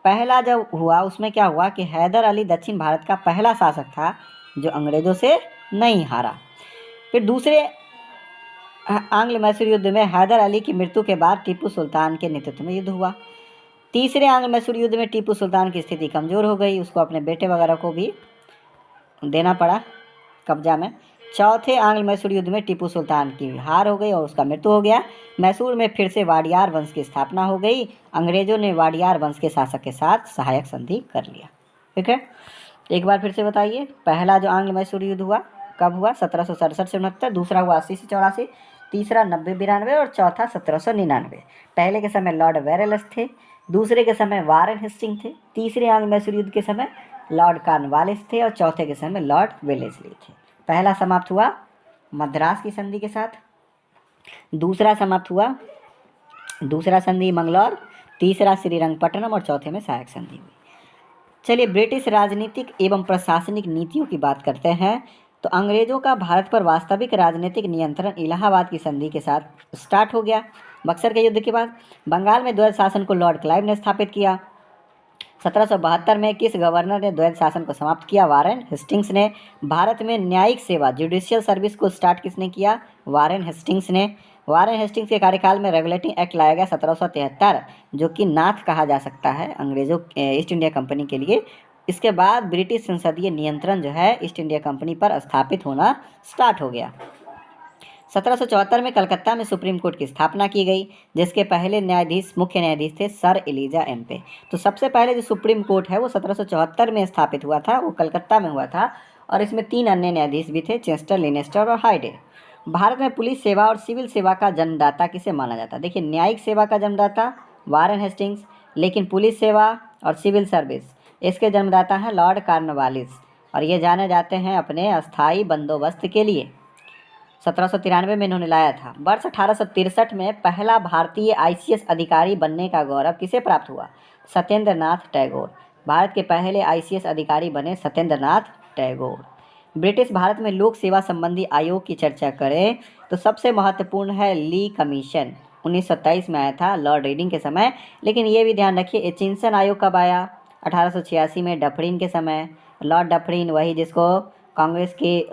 S1: पहला जब हुआ उसमें क्या हुआ कि हैदर अली दक्षिण भारत का पहला शासक था जो अंग्रेजों से नहीं हारा। फिर दूसरे आंग्ल मैसूर युद्ध में हैदर अली की मृत्यु के बाद टीपू सुल्तान के नेतृत्व में युद्ध हुआ। तीसरे आंग्ल मैसूर युद्ध में टीपू सुल्तान की स्थिति कमज़ोर हो गई, उसको अपने बेटे वगैरह को भी देना पड़ा कब्जा में। चौथे आंग्ल मैसूर युद्ध में टीपू सुल्तान की हार हो गई और उसका मृत्यु हो गया। मैसूर में फिर से वाडियार वंश की स्थापना हो गई। अंग्रेजों ने वाडियार वंश के शासक के साथ सहायक संधि कर लिया। ठीक है, एक बार फिर से बताइए। पहला जो आंग्ल मैसूर युद्ध हुआ कब हुआ? 1767 से 69। दूसरा हुआ 80 से 84। तीसरा 90-92 और चौथा 1799। पहले के समय लॉर्ड वेरेलस थे, दूसरे के समय वारेन हेस्टिंग थे, तीसरे आंग्ल मैसूर युद्ध के समय लॉर्ड कॉर्नवालिस थे और चौथे के समय लॉर्ड वेलेस्ली थे। पहला समाप्त हुआ मद्रास की संधि के साथ, दूसरा संधि मंगलौर, तीसरा श्रीरंगपट्टनम और चौथे में सहायक संधि हुई। चलिए ब्रिटिश राजनीतिक एवं प्रशासनिक नीतियों की बात करते हैं। तो अंग्रेजों का भारत पर वास्तविक राजनीतिक नियंत्रण इलाहाबाद की संधि के साथ स्टार्ट हो गया। बक्सर के युद्ध के बाद बंगाल में द्वैध शासन को लॉर्ड क्लाइव ने स्थापित किया। 1772 में किस गवर्नर ने द्वैध शासन को समाप्त किया? वारेन हेस्टिंग्स ने। भारत में न्यायिक सेवा जुडिशियल सर्विस को स्टार्ट किसने किया? वारेन हेस्टिंग्स ने। वारेन हेस्टिंग्स के कार्यकाल में रेगुलेटिंग एक्ट लाया गया 1773, जो कि नाथ कहा जा सकता है अंग्रेजों ईस्ट इंडिया कंपनी के लिए। इसके बाद ब्रिटिश संसदीय नियंत्रण जो है ईस्ट इंडिया कंपनी पर स्थापित होना स्टार्ट हो गया। 1774 में कलकत्ता में सुप्रीम कोर्ट की स्थापना की गई, जिसके पहले मुख्य न्यायाधीश थे सर एलिजा एम्पे। तो सबसे पहले जो सुप्रीम कोर्ट है वो 1774 में स्थापित हुआ था, वो कलकत्ता में हुआ था और इसमें 3 अन्य न्यायाधीश भी थे, चेस्टर, लिनेस्टर और हाइडे। भारत में पुलिस सेवा और सिविल सेवा का जन्मदाता किसे माना जाता है? देखिए, न्यायिक सेवा का जन्मदाता वारेन हेस्टिंग्स, लेकिन पुलिस सेवा और सिविल सर्विस इसके जन्मदाता हैं लॉर्ड कॉर्नवालिस, और ये जाने जाते हैं अपने अस्थायी बंदोबस्त के लिए। 1793 में इन्होंने लाया था। वर्ष 1863 में पहला भारतीय ICS अधिकारी बनने का गौरव किसे प्राप्त हुआ? सत्येंद्र नाथ टैगोर। भारत के पहले ICS अधिकारी बने सत्येंद्र नाथ टैगोर। ब्रिटिश भारत में लोक सेवा संबंधी आयोग की चर्चा करें तो सबसे महत्वपूर्ण है ली कमीशन। 1927 में आया था लॉर्ड रीडिंग के समय। लेकिन ये भी ध्यान रखिए, एचिंसन आयोग कब आया? 1886 में, डफरिन के समय। लॉर्ड डफरिन वही जिसको कांग्रेस की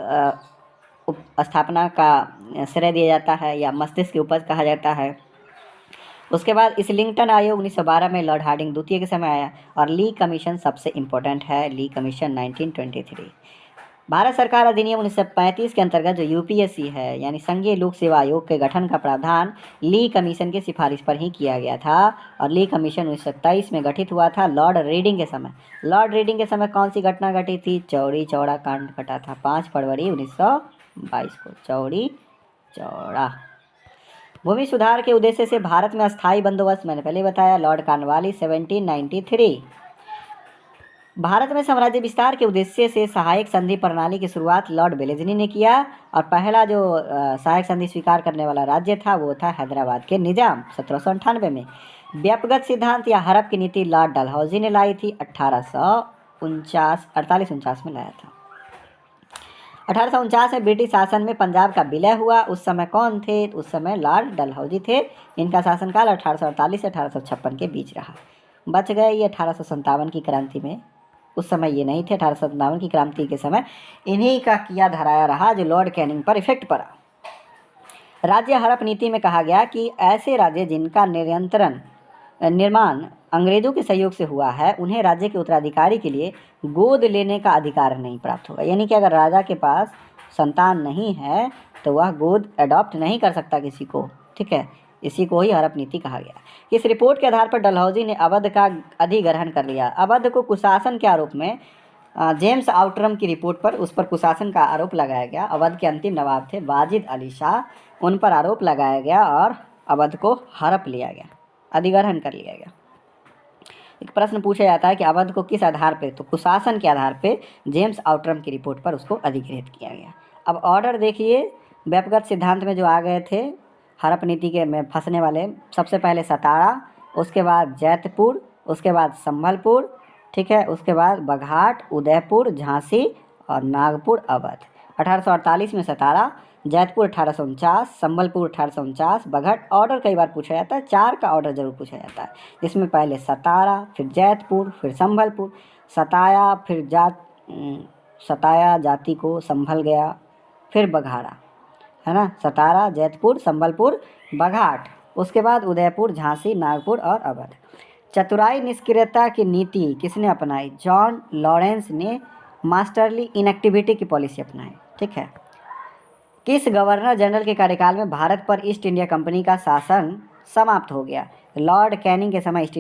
S1: स्थापना का श्रेय दिया जाता है या मस्तिष्क की उपज कहा जाता है। उसके बाद इस्लिंगटन आयोग 1912 में लॉर्ड हार्डिंग द्वितीय के समय आया। और ली कमीशन सबसे इम्पोर्टेंट है, ली कमीशन 1923। भारत सरकार अधिनियम 1935 के अंतर्गत जो UPSC है यानी संघीय लोक सेवा आयोग के गठन का प्रावधान ली कमीशन की सिफारिश पर ही किया गया था। और ली कमीशन 1927 में गठित हुआ था लॉर्ड रीडिंग के समय। लॉर्ड रीडिंग के समय कौन सी घटना घटी थी? चौरी चौड़ा कांड घटा था 5 फरवरी 1922 को। चौरी चौड़ा। भूमि सुधार के उद्देश्य से भारत में अस्थायी बंदोबस्त मैंने पहले बताया, लॉर्ड कॉर्नवालिस 1793। भारत में साम्राज्य विस्तार के उद्देश्य से सहायक संधि प्रणाली की शुरुआत लॉर्ड वेलेस्ली ने किया। और पहला जो सहायक संधि स्वीकार करने वाला राज्य था वो था हैदराबाद के निजाम 1798 में। व्यापकगत सिद्धांत या हड़प की नीति लॉर्ड डलहौजी ने लाई थी 1848-49 में लाया था। 1849 में ब्रिटिश शासन में पंजाब का विलय हुआ। उस समय कौन थे? उस समय लॉर्ड डलहौजी थे। इनका शासनकाल 1848 से 1856 के बीच रहा। बच गए ये 1857 की क्रांति में। उस समय ये नहीं थे। 1857 की क्रांति के समय इन्हीं का किया धराया रहा जो लॉर्ड कैनिंग पर इफेक्ट पड़ा। राज्य हड़प नीति में कहा गया कि ऐसे राज्य जिनका निर्माण अंग्रेजों के सहयोग से हुआ है उन्हें राज्य के उत्तराधिकारी के लिए गोद लेने का अधिकार नहीं प्राप्त होगा। यानी कि अगर राजा के पास संतान नहीं है तो वह गोद अडॉप्ट नहीं कर सकता किसी को। ठीक है, इसी को ही हड़प नीति कहा गया। इस रिपोर्ट के आधार पर डलहौजी ने अवध का अधिग्रहण कर लिया। अवध को कुशासन के आरोप में जेम्स आउटरम की रिपोर्ट पर उस पर कुशासन का आरोप लगाया गया। अवध के अंतिम नवाब थे वाजिद अली शाह, उन पर आरोप लगाया गया और अवध को हड़प लिया गया, अधिग्रहण कर लिया गया। एक प्रश्न पूछा जाता है कि अवध को किस आधार पे, तो कुशासन के आधार पे जेम्स आउटरम की रिपोर्ट पर उसको अधिकृत किया गया। अब ऑर्डर देखिए, व्यक्तिगत सिद्धांत में जो आ गए थे हड़प नीति के में फंसने वाले, सबसे पहले सतारा, उसके बाद जैतपुर, उसके बाद संभलपुर, ठीक है, उसके बाद बघाट, उदयपुर, झांसी और नागपुर अवध। 1848 में सतारा, जैतपुर 1849, संबलपुर 1849, बघट। ऑर्डर कई बार पूछा जाता है, 4 का ऑर्डर जरूर पूछा जाता है, जिसमें पहले सतारा, फिर जैतपुर, फिर संबलपुर। सताया, फिर सताया जाति को संभल गया, फिर बघारा, है ना, सतारा, जैतपुर, संबलपुर, बघाट, उसके बाद उदयपुर, झांसी, नागपुर और अवध। चतुराई निष्क्रियता की नीति किसने अपनाई? जॉन लॉरेंस ने मास्टरली इनएक्टिविटी की पॉलिसी अपनाई, ठीक है। किस गवर्नर जनरल के कार्यकाल में भारत पर ईस्ट इंडिया कंपनी का शासन समाप्त हो गया? लॉर्ड कैनिंग के समय ईस्ट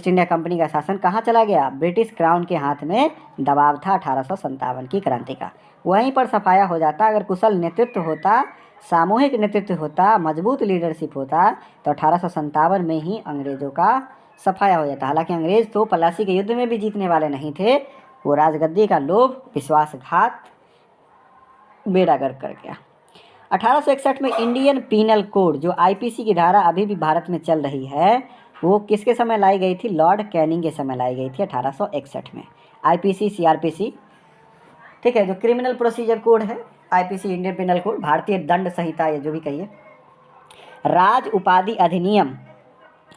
S1: इंडिया कंपनी का शासन कहाँ चला गया? ब्रिटिश क्राउन के हाथ में दबाव था 1857 की क्रांति का। वहीं पर सफाया हो जाता। अगर कुशल नेतृत्व होता, सामूहिक नेतृत्व होता, मजबूत लीडरशिप होता, तो 1857 में ही अंग्रेज़ों का सफाया हो जाता। हालांकि अंग्रेज़ तो पलासी के युद्ध में भी जीतने वाले नहीं थे, वो राजगद्दी का लोभ, विश्वासघात बेड़ा गर्क कर गया। 1861 में इंडियन पीनल कोड, जो आईपीसी की धारा अभी भी भारत में चल रही है, वो किसके समय लाई गई थी? लॉर्ड कैनिंग के समय लाई गई थी 1861 में। आईपीसी, सीआरपीसी, ठीक है, जो क्रिमिनल प्रोसीजर कोड है, आईपीसी इंडियन पिनल कोड, भारतीय दंड संहिता, या जो भी कहिए। राज उपाधि अधिनियम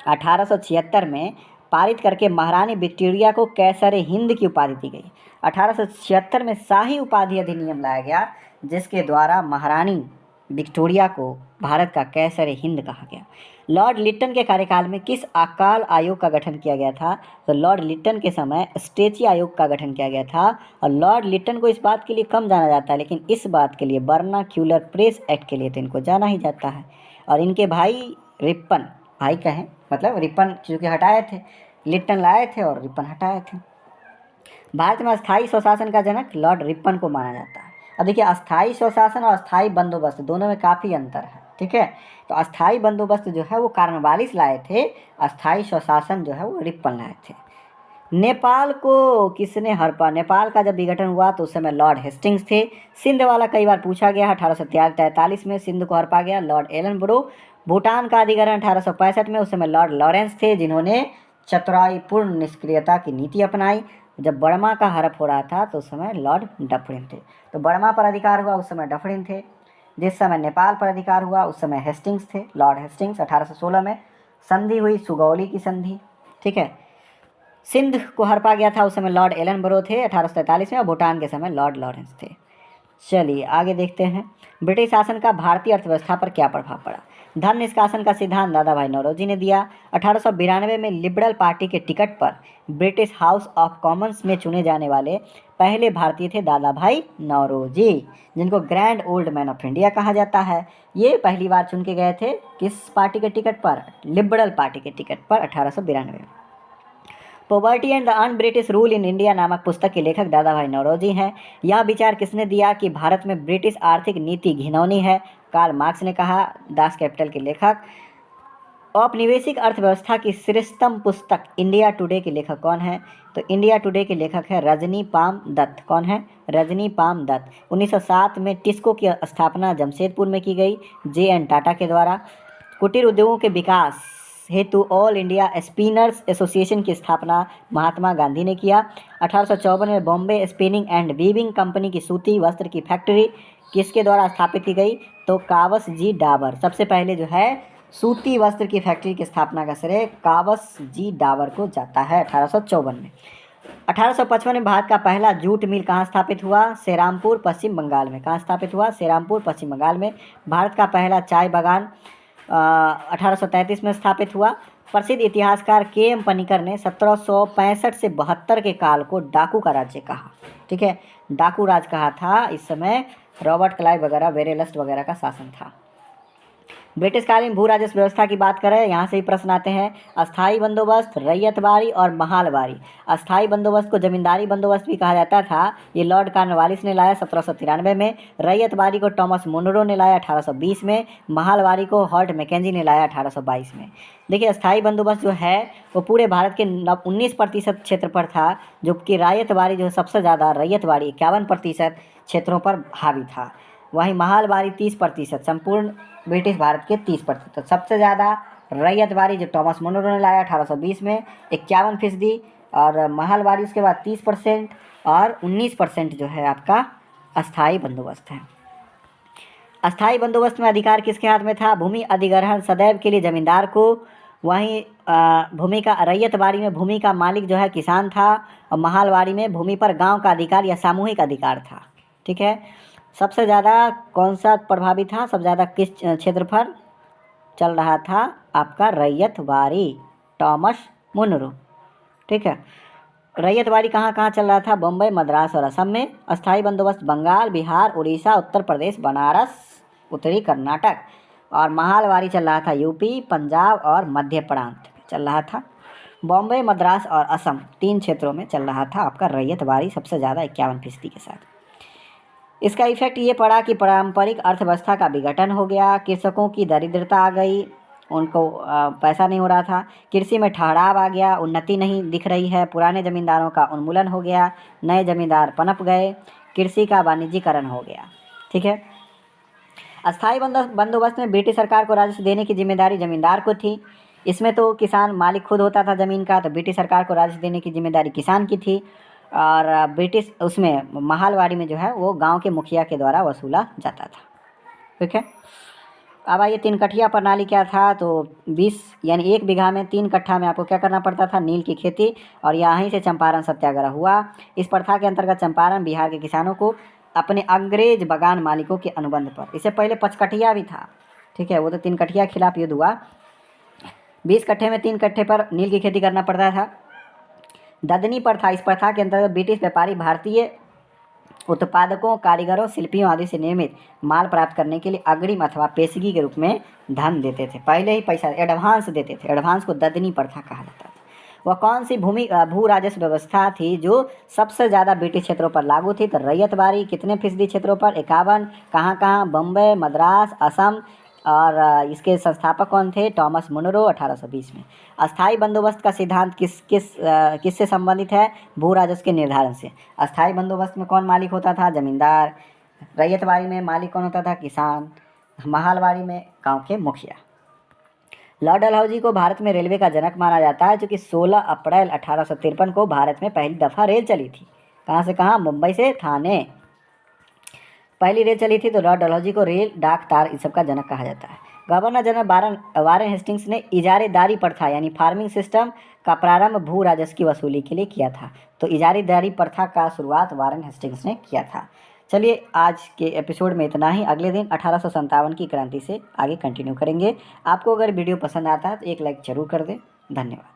S1: 1876 में पारित करके महारानी विक्टोरिया को कैसर हिंद की उपाधि दी गई। 1876 में शाही उपाधि अधिनियम लाया गया, जिसके द्वारा महारानी विक्टोरिया को भारत का कैसर हिंद कहा गया। लॉर्ड लिट्टन के कार्यकाल में किस अकाल आयोग का गठन किया गया था? तो लॉर्ड लिट्टन के समय स्टेची आयोग का गठन किया गया था। और लॉर्ड लिट्टन को इस बात के लिए कम जाना जाता है, लेकिन इस बात के लिए, वर्नाक्यूलर प्रेस एक्ट के लिए तो इनको जाना ही जाता है। और इनके भाई रिपन, भाई कहें मतलब रिपन, चूँकि हटाए थे, लिट्टन लाए थे और रिपन हटाए थे। भारत में अस्थायी स्वशासन का जनक लॉर्ड रिपन को माना जाता है। अब देखिए, अस्थायी स्वशासन और अस्थायी बंदोबस्त दोनों में काफ़ी अंतर है, ठीक है। तो अस्थायी बंदोबस्त जो है वो कार्नवालिस लाए थे, अस्थायी स्वशासन जो है वो रिपन लाए थे। नेपाल को किसने हड़पा? नेपाल का जब विघटन हुआ तो उस समय लॉर्ड हेस्टिंग्स थे। सिंध वाला कई बार पूछा गया, 1843 में सिंध को हड़पा गया लॉर्ड एलनब्रो। भूटान का अधिग्रहण 1865 में, उस समय लॉर्ड लॉरेंस थे, जिन्होंने चतुराईपूर्ण निष्क्रियता की नीति अपनाई। जब बर्मा का हड़प हो रहा था तो उस समय लॉर्ड डफरिन थे। तो बर्मा पर अधिकार हुआ उस समय डफरिन थे। जिस समय नेपाल पर अधिकार हुआ उस समय हेस्टिंग्स थे, लॉर्ड हेस्टिंग्स। 1816 में संधि हुई, सुगौली की संधि, ठीक है। सिंध को हड़पा गया था उस समय लॉर्ड एलनब्रो थे 1843 में, और भूटान के समय लॉर्ड लॉरेंस थे। चलिए आगे देखते हैं, ब्रिटिश शासन का भारतीय अर्थव्यवस्था पर क्या प्रभाव पड़ा? धन निष्कासन का सिद्धांत दादा भाई नौरोजी ने दिया। 1892 में लिबरल पार्टी के टिकट पर ब्रिटिश हाउस ऑफ कॉमन्स में चुने जाने वाले पहले भारतीय थे दादा भाई नौरोजी, जिनको grand old man of India कहा जाता है। ये पहली बार चुन के गए थे किस पार्टी के टिकट पर? लिबरल पार्टी के टिकट पर 1892 में। Poverty and the un British rule in India नामक पुस्तक के लेखक दादा भाई नौरोजी हैं। यह विचार किसने दिया कि भारत में ब्रिटिश आर्थिक नीति घिनौनी है? कार्ल मार्क्स ने कहा। दास कैपिटल के लेखक। औपनिवेशिक अर्थव्यवस्था की श्रेष्ठतम पुस्तक इंडिया टुडे के लेखक कौन है? तो इंडिया टुडे के लेखक है रजनी पाम दत्त। कौन है? रजनी पाम दत्त। 1907 में टिस्को की स्थापना जमशेदपुर में की गई JN टाटा के द्वारा। कुटीर उद्योगों के विकास हेतु ऑल इंडिया स्पिनर्स एसोसिएशन की स्थापना महात्मा गांधी ने किया। 1854 में Bombay spinning and weaving company की सूती वस्त्र की फैक्ट्री किसके द्वारा स्थापित की गई? तो कावस जी डाबर। सबसे पहले जो है सूती वस्त्र की फैक्ट्री की स्थापना का श्रेय कावस जी डाबर को जाता है 1854 में। 1855 में भारत का पहला जूट मिल कहाँ स्थापित हुआ? सेरामपुर, पश्चिम बंगाल में। कहाँ स्थापित हुआ? सेरामपुर, पश्चिम बंगाल में। भारत का पहला चाय बागान 1833 में स्थापित हुआ। प्रसिद्ध इतिहासकार KM पनिकर ने 1765 से 72 के काल को डाकू का राज्य कहा, ठीक है, डाकू राज कहा था। इस समय रॉबर्ट क्लाइव वगैरह, वेरेलस्ट वगैरह का शासन था। ब्रिटिशकालीन भू राजस्व व्यवस्था की बात करें, यहाँ से ही प्रश्न आते हैं। अस्थाई बंदोबस्त, रैयतवारी और महालवारी। अस्थाई बंदोबस्त को जमींदारी बंदोबस्त भी कहा जाता था, ये लॉर्ड कॉर्नवालिस ने लाया 1793 में। रैयतवारी को टॉमस मुनरो ने लाया 1820 में। महालवारी को हॉर्ट मैकेंजी ने लाया 1822 में। देखिए, अस्थाई बंदोबस्त जो है वो पूरे भारत के 19% क्षेत्र पर था, जबकि रैयतवारी जो सबसे ज़्यादा, रैयतवारी 51% क्षेत्रों पर हावी था। वहीं महालवारी 30%, संपूर्ण ब्रिटिश भारत के 30%। सबसे ज़्यादा रैयतवारी जो टॉमस मुनरो ने लाया 1820 में 51%, और महालवारी उसके बाद 30% और 19% जो है आपका अस्थाई बंदोबस्त है। अस्थाई बंदोबस्त में अधिकार किसके हाथ में था? भूमि अधिग्रहण सदैव के लिए जमींदार को। वहीं भूमि का, रैयतवारी में भूमि का मालिक जो है किसान था, और महालवारी में भूमि पर गांव का अधिकार या सामूहिक अधिकार था। ठीक है, सबसे ज़्यादा कौन सा प्रभावित था? सबसे ज़्यादा किस क्षेत्र पर चल रहा था? आपका रैयतवारी, टॉमस मुनरो। ठीक है, रैयतवारी कहाँ कहाँ चल रहा था? बम्बई, मद्रास और असम में। अस्थाई बंदोबस्त बंगाल, बिहार, उड़ीसा, उत्तर प्रदेश, बनारस, उत्तरी कर्नाटक। और महालवारी चल रहा था यूपी, पंजाब और मध्य प्रांत में चल रहा था। बॉम्बे, मद्रास और असम 3 क्षेत्रों में चल रहा था आपका रैयतवारी, सबसे ज़्यादा 51% के साथ। इसका इफेक्ट ये पड़ा कि पारंपरिक अर्थव्यवस्था का विघटन हो गया, कृषकों की दरिद्रता आ गई, उनको पैसा नहीं हो रहा था, कृषि में ठहराव आ गया, उन्नति नहीं दिख रही है, पुराने ज़मींदारों का उन्मूलन हो गया, नए ज़मींदार पनप गए, कृषि का वाणिज्यीकरण हो गया। ठीक है, अस्थाई बंदोबस्त में ब्रिटिश सरकार को राजस्व देने की जिम्मेदारी जमींदार को थी। इसमें तो किसान मालिक खुद होता था ज़मीन का, तो ब्रिटिश सरकार को राजस्व देने की जिम्मेदारी किसान की थी। और ब्रिटिश उसमें महालवारी में जो है वो गांव के मुखिया के द्वारा वसूला जाता था। ठीक है, अब आइए 3 कट्ठिया प्रणाली क्या था? तो 20 यानी 1 बीघा में 3 कट्ठा में आपको क्या करना पड़ता था? नील की खेती। और यहीं से चंपारण सत्याग्रह हुआ। इस प्रथा के अंतर्गत चंपारण बिहार के किसानों को अपने अंग्रेज बगान मालिकों के अनुबंध पर, इससे पहले 5 कट्ठिया भी था। ठीक है, वो तो 3 कट्ठिया खिलाफ युद्ध हुआ। 20 कट्ठे में 3 कट्ठे पर नील की खेती करना पड़ता था। ददनी प्रथा, इस प्रथा के अंतर्गत ब्रिटिश व्यापारी भारतीय उत्पादकों, कारीगरों, शिल्पियों आदि से निर्मित माल प्राप्त करने के लिए अग्रिम अथवा पेशगी के रूप में धन देते थे। पहले ही पैसा एडवांस देते थे, एडवांस को ददनी प्रथा कहा जाता था। वह कौन सी भू राजस्व व्यवस्था थी जो सबसे ज़्यादा ब्रिटिश क्षेत्रों पर लागू थी? तो रैयतवारी कितने फीसदी क्षेत्रों पर? 51। कहाँ कहाँ? बम्बई, मद्रास, असम। और इसके संस्थापक कौन थे? टॉमस मुनरो, 1820 में। अस्थाई बंदोबस्त का सिद्धांत किससे संबंधित है? भू राजस्व के निर्धारण से। अस्थाई बंदोबस्त में कौन मालिक होता था? जमींदार। रैयतवारी में मालिक कौन होता था? किसान। महालवारी में गांव के मुखिया। लॉर्ड डलहौजी को भारत में रेलवे का जनक माना जाता है, क्योंकि 16 अप्रैल 1853 को भारत में पहली दफ़ा रेल चली थी। कहाँ से कहाँ? मुंबई से थाने पहली रेल चली थी। तो लॉर्ड डलहौजी को रेल, डाक, तार इस सब का जनक कहा जाता है। गवर्नर जनरल वारेन हेस्टिंग्स ने इजारेदारी प्रथा यानी फार्मिंग सिस्टम का प्रारंभ भू राजस्व की वसूली के लिए किया था। तो इजारेदारी प्रथा का शुरुआत वारेन हेस्टिंग्स ने किया था। चलिए, आज के एपिसोड में इतना ही। अगले दिन 1857 की क्रांति से आगे कंटिन्यू करेंगे। आपको अगर वीडियो पसंद आता है तो एक लाइक ज़रूर कर दें। धन्यवाद।